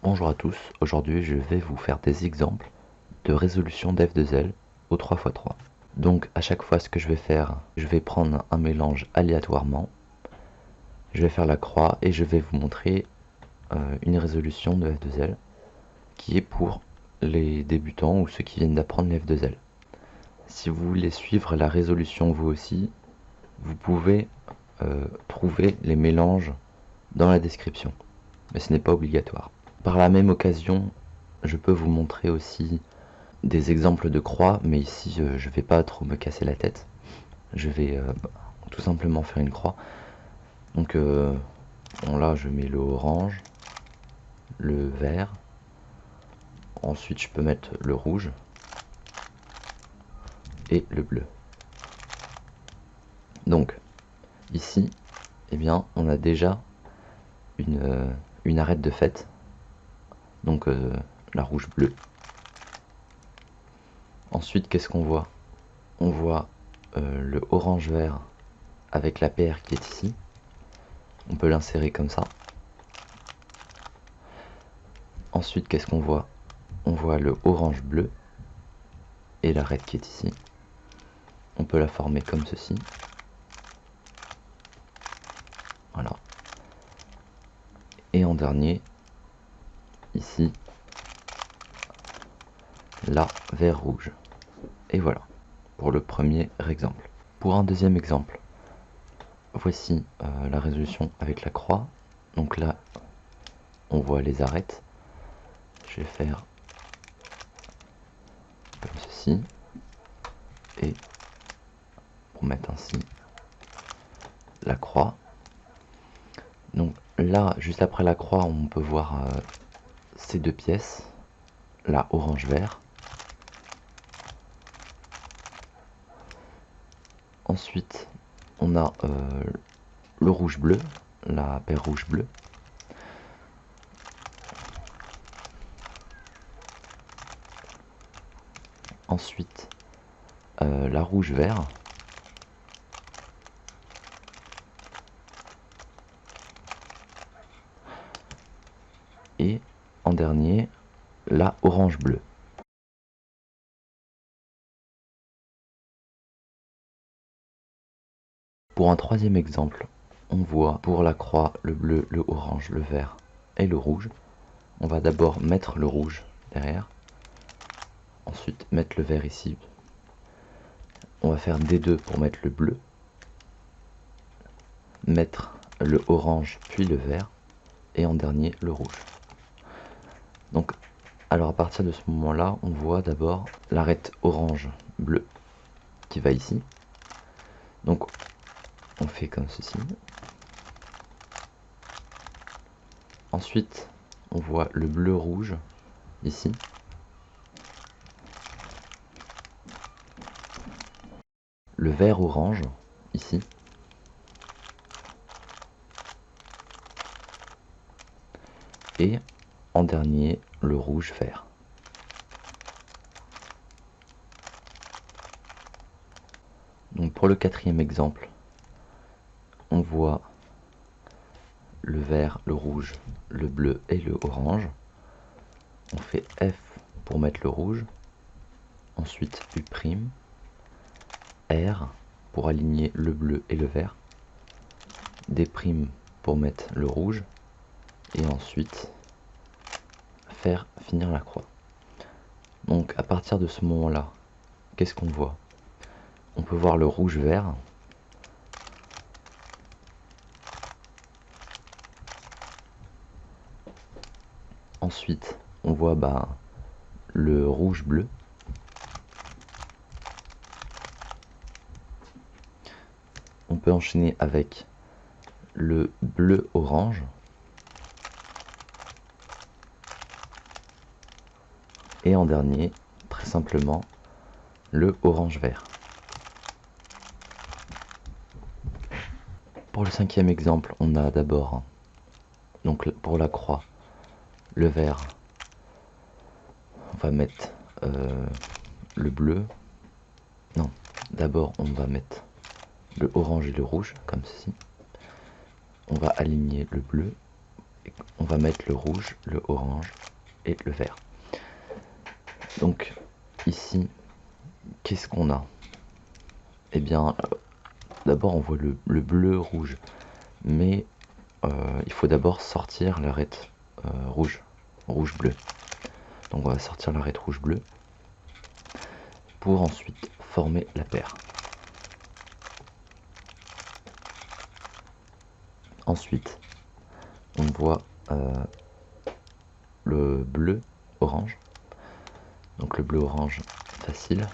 Bonjour à tous, aujourd'hui je vais vous faire des exemples de résolution d'F2L au 3x3. Donc à chaque fois ce que je vais faire, je vais prendre un mélange aléatoirement, je vais faire la croix et je vais vous montrer une résolution de F2L qui est pour les débutants ou ceux qui viennent d'apprendre les F2L. Si vous voulez suivre la résolution vous aussi, vous pouvez trouver les mélanges dans la description, mais ce n'est pas obligatoire. Par la même occasion, je peux vous montrer aussi des exemples de croix, mais ici je vais pas trop me casser la tête. Je vais tout simplement faire une croix. Donc bon, là je mets le orange, le vert, ensuite je peux mettre le rouge et le bleu. Donc ici, eh bien, on a déjà une arête de fête, donc la rouge bleue. Ensuite, qu'est-ce qu'on voit? On voit le orange vert avec la paire qui est ici. On peut l'insérer comme ça. Ensuite, qu'est-ce qu'on voit? On voit le orange bleu et l'arête qui est ici. On peut la former comme ceci. Voilà. Et en dernier, ici, la vert rouge. Et voilà, pour le premier exemple. Pour un deuxième exemple, voici la résolution avec la croix. Donc là, on voit les arêtes. Je vais faire comme ceci. Et pour mettre ainsi la croix. Donc là, juste après la croix, on peut voir ces deux pièces. La orange-vert. Ensuite, on a le rouge-bleu, la paire rouge-bleu. Ensuite, la rouge-vert. Et en dernier, la orange-bleu. Pour un troisième exemple, on voit pour la croix le bleu, le orange, le vert et le rouge. On va d'abord mettre le rouge derrière, ensuite mettre le vert ici. On va faire des deux pour mettre le bleu, mettre le orange puis le vert et en dernier le rouge. Donc alors à partir de ce moment là, on voit d'abord l'arête orange bleu qui va ici. Donc on fait comme ceci. Ensuite, on voit le bleu rouge ici. Le vert orange ici. Et en dernier, le rouge vert. Donc pour le quatrième exemple, on voit le vert, le rouge, le bleu et le orange. On fait F pour mettre le rouge, ensuite U', R pour aligner le bleu et le vert, D' pour mettre le rouge, et ensuite faire finir la croix. Donc à partir de ce moment-là, qu'est-ce qu'on voit? On peut voir le rouge-vert. Ensuite, on voit le rouge-bleu. On peut enchaîner avec le bleu-orange. Et en dernier, très simplement, le orange-vert. Pour le cinquième exemple, on a d'abord, donc pour la croix, le vert. On va mettre le bleu. Non, d'abord on va mettre le orange et le rouge, comme ceci. On va aligner le bleu on va mettre le rouge, le orange et le vert. Donc ici, qu'est-ce qu'on a? Eh bien, d'abord on voit le bleu rouge, mais il faut d'abord sortir l'arête rouge bleu. Donc on va sortir l'arête rouge bleu pour ensuite former la paire. Ensuite, on voit le bleu orange. Donc le bleu orange facile.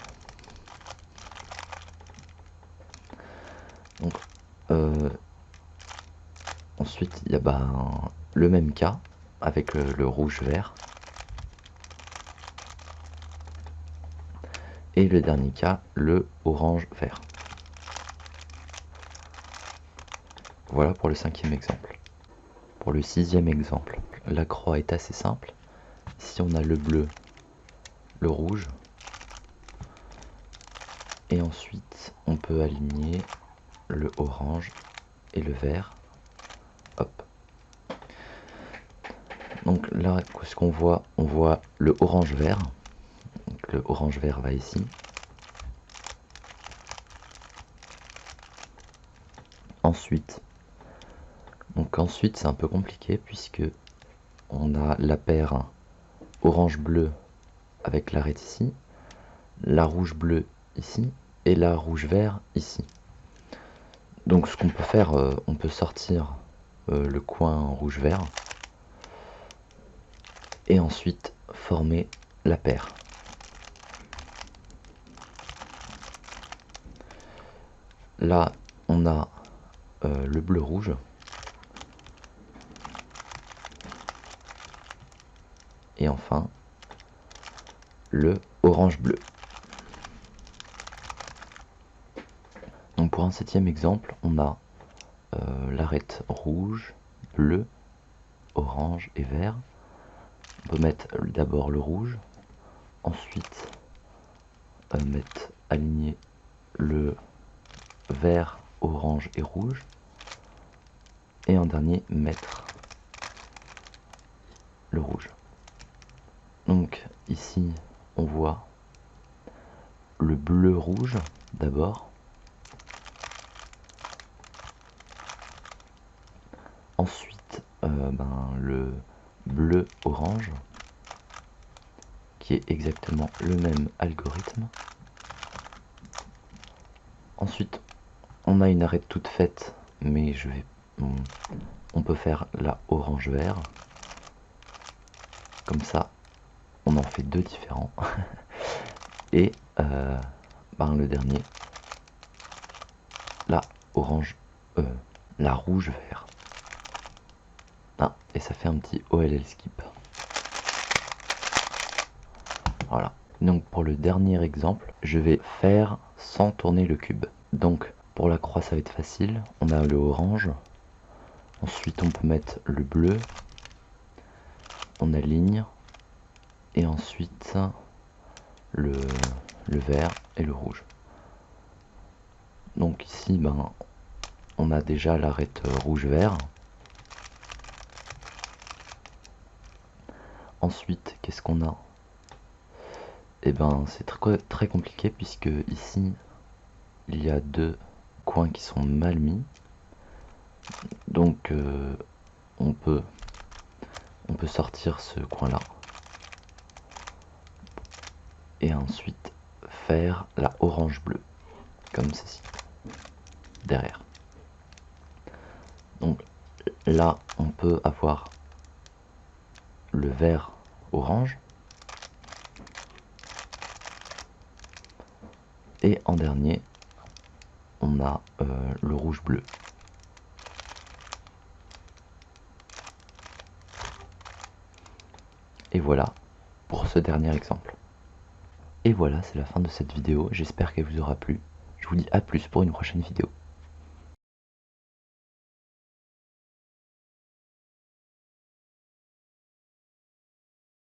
Donc ensuite il y a le même cas avec le rouge vert. Et le dernier cas, le orange vert. Voilà pour le 5e exemple. Pour le 6e exemple, la croix est assez simple. Ici on a le bleu, le rouge. Et ensuite on peut aligner le orange et le vert. Hop. Donc là, ce qu'on voit, on voit le orange vert. Donc le orange vert va ici. Ensuite c'est un peu compliqué puisque on a la paire orange bleu avec l'arête ici, la rouge bleu ici et la rouge vert ici. Donc ce qu'on peut faire, on peut sortir le coin rouge vert et ensuite former la paire. Là on a le bleu rouge. Et enfin le orange bleu. Donc pour un 7e exemple, on a l'arête rouge, bleu, orange et vert. On peut mettre d'abord le rouge, ensuite aligner le vert, orange et rouge, et en dernier mettre le rouge. Donc ici on voit le bleu rouge d'abord, ensuite le bleu orange qui est exactement le même algorithme. Ensuite on a une arête toute faite, mais on peut faire la orange vert. Comme ça on en fait 2 différents. Et le dernier, la rouge vert. Et ça fait un petit OLL skip. Voilà. Donc pour le dernier exemple, je vais faire sans tourner le cube. Donc pour la croix ça va être facile. On a le orange. Ensuite on peut mettre le bleu. On aligne. Et ensuite le vert et le rouge. Donc ici on a déjà l'arête rouge-vert. Ensuite, qu'est-ce qu'on a? Eh ben c'est très compliqué puisque ici il y a 2 coins qui sont mal mis. Donc on peut sortir ce coin là et ensuite faire la orange bleu comme ceci derrière. Donc là on peut avoir le vert orange et en dernier on a le rouge bleu. Et voilà pour ce dernier exemple. Et voilà, c'est la fin de cette vidéo, j'espère qu'elle vous aura plu. Je vous dis à plus pour une prochaine vidéo.